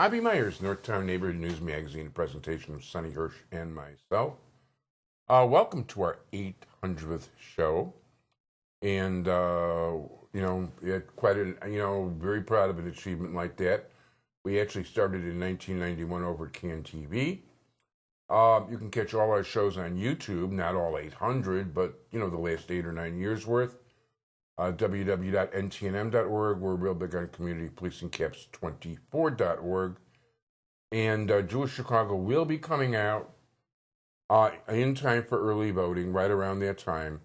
Avi Myers, Northtown Neighborhood News Magazine, a presentation of Sonny Hirsch and myself. Welcome to our 800th show. And, very proud of an achievement like that. We actually started in 1991 over at Can TV. You can catch all our shows on YouTube, not all 800, but, the last 8 or 9 years worth. www.ntnm.org. We're real big on community policing, caps24.org. And Jewish Chicago will be coming out in time for early voting, right around that time.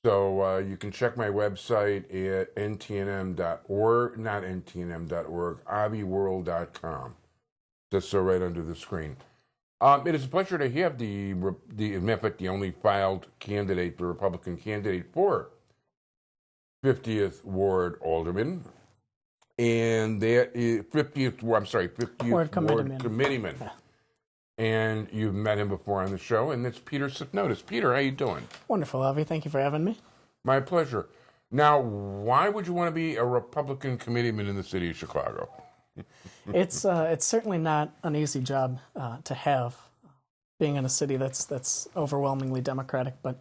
So you can check my website at ntnm.org, not ntnm.org, aviworld.com. Just so right under the screen. It is a pleasure to have the only filed candidate, the Republican candidate for 50th Ward Alderman, and that is 50th Ward Committeeman. Yeah. And you've met him before on the show, and it's Peter Sifnotis. Peter, how you doing? Wonderful, Avi. Thank you for having me. My pleasure. Now, why would you want to be a Republican committeeman in the city of Chicago? It's certainly not an easy job to have, being in a city that's overwhelmingly Democratic, but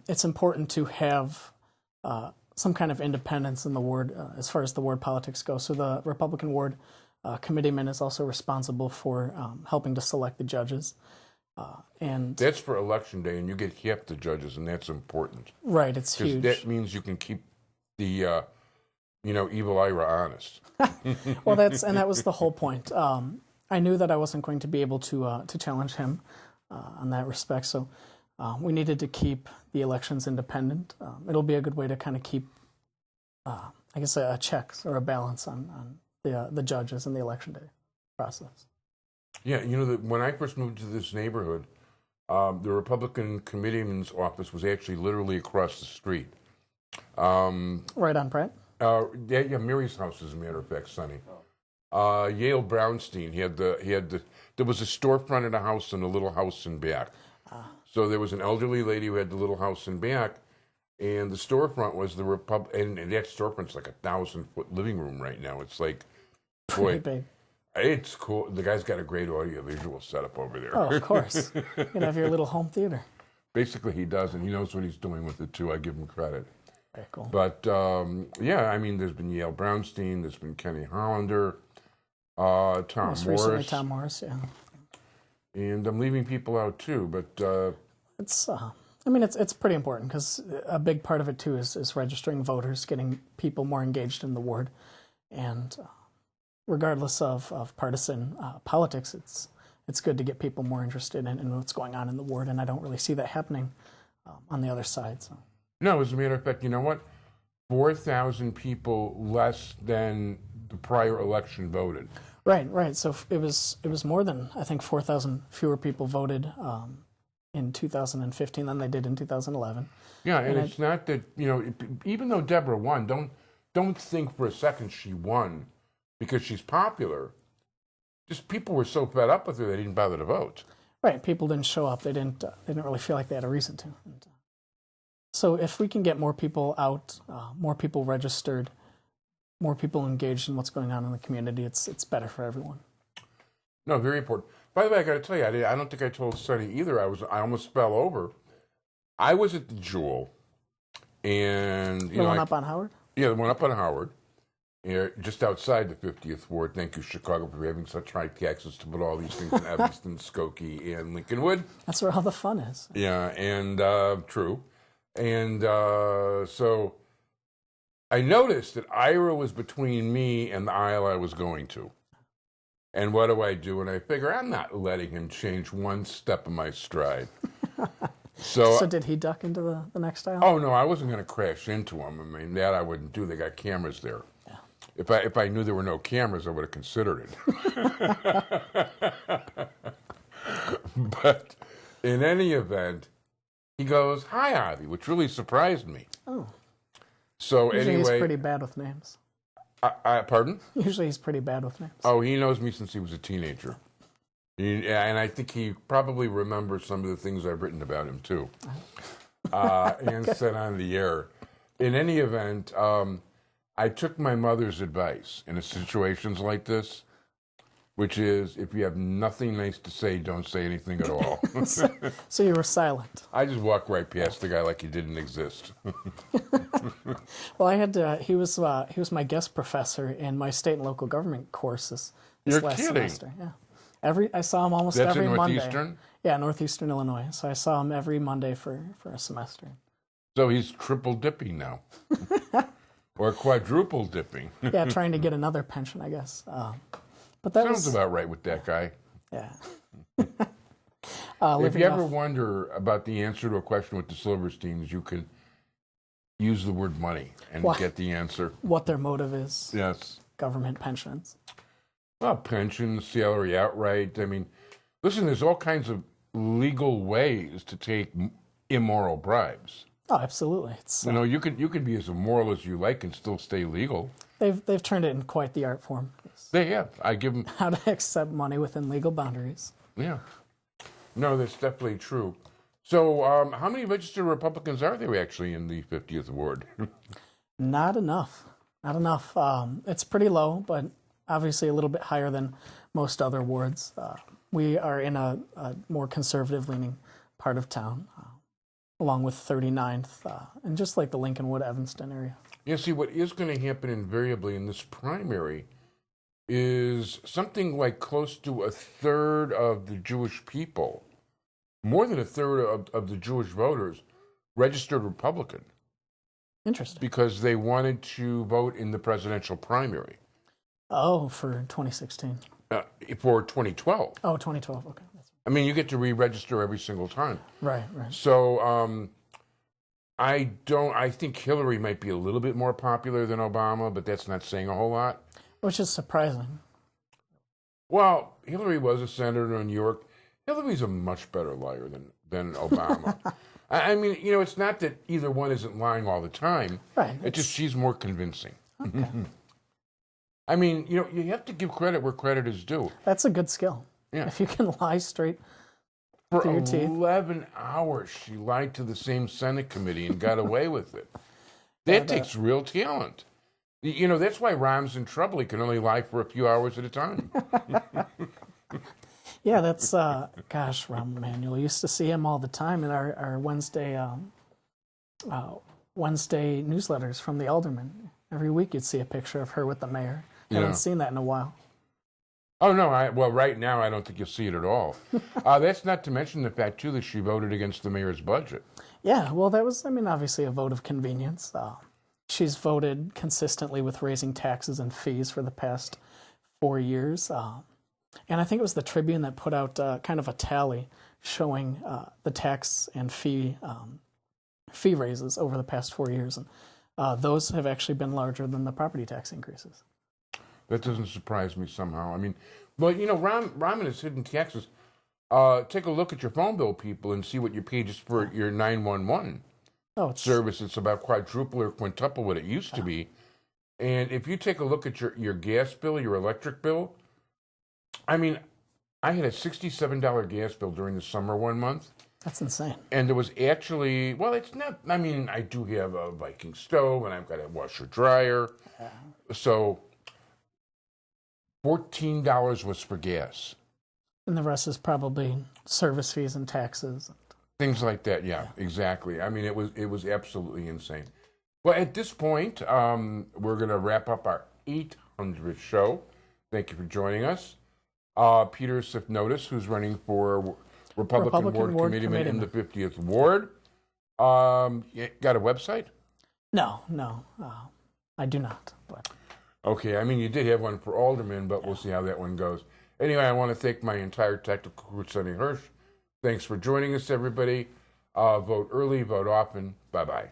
it's important to have some kind of independence in the ward as far as the ward politics go. So the Republican ward committeeman is also responsible for helping to select the judges. And that's for election day, and you get half the judges, and that's important. Right, it's huge. That means you can keep the evil Ira honest. Well, that was the whole point. I knew that I wasn't going to be able to challenge him on that respect, so we needed to keep the elections independent. It'll be a good way to kind of keep, a check or a balance on the judges in the election day process. Yeah, when I first moved to this neighborhood, the Republican committeeman's office was actually literally across the street. Right on Pratt? Yeah, Mary's house, as a matter of fact, Sonny. Yale Brownstein, there was a storefront in a house and a little house in back. So there was an elderly lady who had the little house in back, and the storefront was the and that storefront's like 1,000-foot living room right now. It's like, pretty big. It's cool. The guy's got a great audio-visual setup over there. Oh, of course. You can have your little home theater. Basically, he does, and he knows what he's doing with it, too. I give him credit. Very cool. But, there's been Yale Brownstein, there's been Kenny Hollander, Tom Morris. Recently, Tom Morris, yeah. And I'm leaving people out, too, but... It's pretty important, because a big part of it, too, is registering voters, getting people more engaged in the ward. And regardless of partisan politics, it's good to get people more interested in what's going on in the ward, and I don't really see that happening on the other side. So. No, as a matter of fact, you know what? 4,000 people less than the prior election voted. Right. So it was more than, I think, 4,000 fewer people voted in 2015 than they did in 2011. Yeah, and it's not that, even though Deborah won, don't think for a second she won because she's popular. Just people were so fed up with her they didn't bother to vote. Right, people didn't show up. They didn't really feel like they had a reason to. So if we can get more people out, more people registered, more people engaged in what's going on in the community, it's better for everyone. No, very important. By the way, I got to tell you, I don't think I told Sonny either. I almost fell over. I was at the Jewel, and the one up on Howard. Yeah, the one up on Howard, just outside the 50th Ward. Thank you, Chicago, for having such high taxes to put all these things in Evanston, Skokie, and Lincolnwood. That's where all the fun is. Yeah, and true. And so I noticed that Ira was between me and the aisle I was going to. And what do? And I figure I'm not letting him change one step of my stride. So did he duck into the next aisle? Oh, no, I wasn't going to crash into him. I mean, that I wouldn't do. They got cameras there. Yeah. If I knew there were no cameras, I would have considered it. But in any event, he goes, "Hi, Avi," which really surprised me. Oh. So Usually anyway... he's pretty bad with names. Pardon? Usually he's pretty bad with names. Oh, he knows me since he was a teenager. And I think he probably remembers some of the things I've written about him, too. And said on the air. In any event, I took my mother's advice in situations like this. which is if you have nothing nice to say, don't say anything at all. So you were silent. I just walk right past the guy like he didn't exist. Well, I had to, he was my guest professor in my state and local government courses this You're last kidding. semester. Yeah, I saw him almost That's every in Monday. Northeastern? Yeah, Northeastern Illinois. So I saw him every Monday for a semester. So he's triple dipping now. Or quadruple dipping. Yeah, trying to get another pension, I guess. But that Sounds was about right with that guy. yeah. If you ever wonder about the answer to a question with the Silversteins, you can use the word money and get the answer. What their motive is. Yes. Government pensions. Well, pensions, salary outright. I mean, listen, there's all kinds of legal ways to take immoral bribes. Oh, absolutely. It's You know, you could be as immoral as you like and still stay legal. they've turned it in quite the art form. They have. I give them. How to accept money within legal boundaries. Yeah. No, that's definitely true. So, how many registered Republicans are there actually in the 50th ward? Not enough. Not enough. It's pretty low, but obviously a little bit higher than most other wards. We are in a more conservative-leaning part of town, along with 39th, and just like the Lincolnwood, Evanston area. Yeah, see, what is going to happen invariably in this primary is something like close to a third of the Jewish people, more than a third of the Jewish voters, registered Republican. Interesting. Because they wanted to vote in the presidential primary. Oh, for 2016. For 2012. Oh, 2012. Okay. I mean, you get to re-register every single time. Right. So, I think Hillary might be a little bit more popular than Obama, but that's not saying a whole lot. Which is surprising. Well, Hillary was a senator in New York. Hillary's a much better liar than Obama. I mean, you know, it's not that either one isn't lying all the time. Right. It's just she's more convincing. Okay. I mean, you know, you have to give credit where credit is due. That's a good skill. Yeah. If you can lie straight For through your teeth. 11 hours, she lied to the same Senate committee and got away with it. That takes real talent. You know, that's why Rahm's in trouble. He can only lie for a few hours at a time. Yeah, that's, gosh, Rahm Emanuel. Used to see him all the time in our Wednesday newsletters from the alderman. Every week you'd see a picture of her with the mayor. Haven't seen that in a while. Oh, no. Well, right now, I don't think you'll see it at all. That's not to mention the fact, too, that she voted against the mayor's budget. Yeah, well, that was, I mean, obviously a vote of convenience. She's voted consistently with raising taxes and fees for the past 4 years. And I think it was the Tribune that put out kind of a tally showing the tax and fee raises over the past 4 years. And those have actually been larger than the property tax increases. That doesn't surprise me somehow. I mean, well, you know, Rahm and his hidden taxes, take a look at your phone bill, people, and see what you pay just for your 911 service. It's about quadruple or quintuple what it used to be. And if you take a look at your gas bill, your electric bill, I mean, I had a $67 gas bill during the summer 1 month. That's insane. And there was actually, well, it's not, I mean, I do have a Viking stove and I've got a washer dryer. Yeah. So $14 was for gas. And the rest is probably service fees and taxes. Things like that, yeah, exactly. I mean, it was absolutely insane. Well, at this point, we're going to wrap up our 800th show. Thank you for joining us. Peter Sifnotis, who's running for Republican Ward Committeeman in the 50th Ward. Got a website? No, I do not. But okay, I mean, you did have one for Alderman, but we'll see how that one goes. Anyway, I want to thank my entire technical crew, Sonny Hirsch. Thanks for joining us, everybody. Vote early, vote often. Bye-bye.